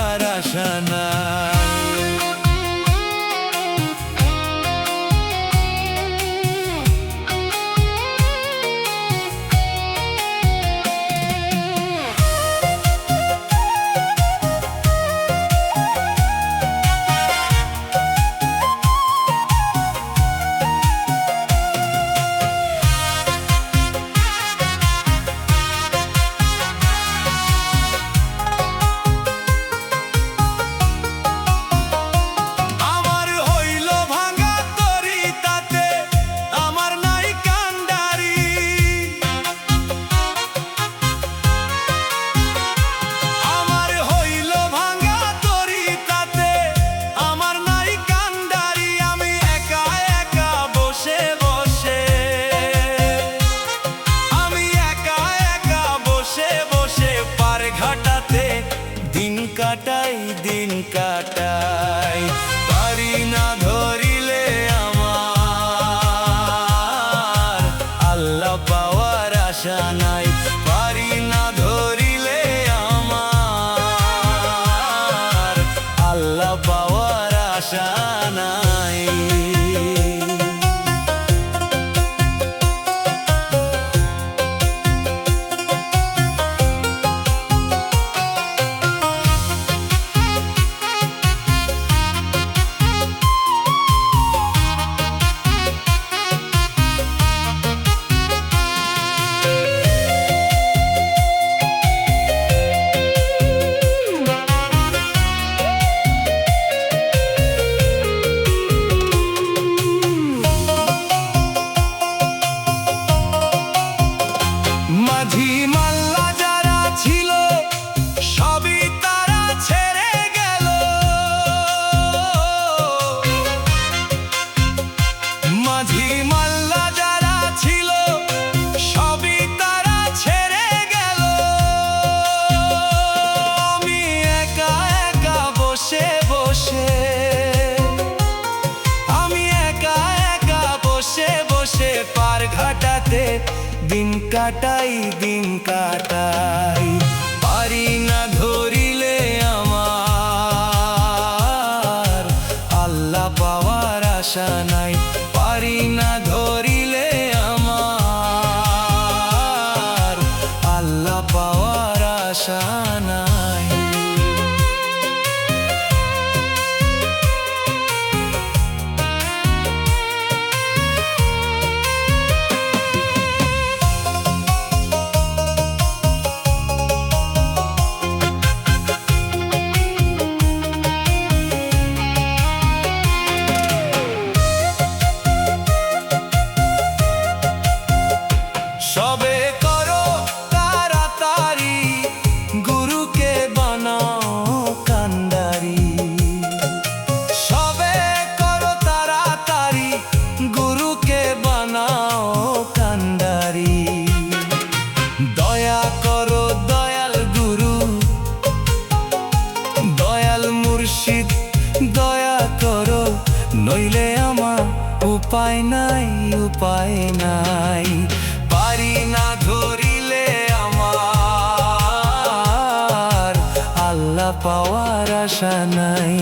পাওয়ার আশা নাই। দিন কাটাই পারি না ধরিলে আমার আল্লাহ পাওয়ার আশা নাই। পারি না ধরিলে আমার আল্লাহ পাওয়ার আশা নাই। মাঝি মাল্লা যারা ছিল সবই তারা ছেড়ে গেল। মাঝি মাল্লা যারা ছিল সবই তারা ছেড়ে গেল। আমি একা একা বসে বসে আমি একা একা বসে বসে পার ঘাটাতে দিন কাটাই পারি না ধরিলে আমার আল্লাহ পাওয়ার আশা নাই। পারি না ধরিলে আমার আল্লাহ পাওয়ার আশা নাই। সবে করো তাড়াতাড়ি গুরুকে বানাও কান্ডারি। সবে করো তাড়াতাড়ি গুরুকে বানাও কান্ডারি। দয়া করো দয়াল গুরু দয়াল মুর্শিদ দয়া করো নইলে আমার উপায় নাই। পারি না ধরিলে আমার আল্লাহ পাওয়ার আশা নাই।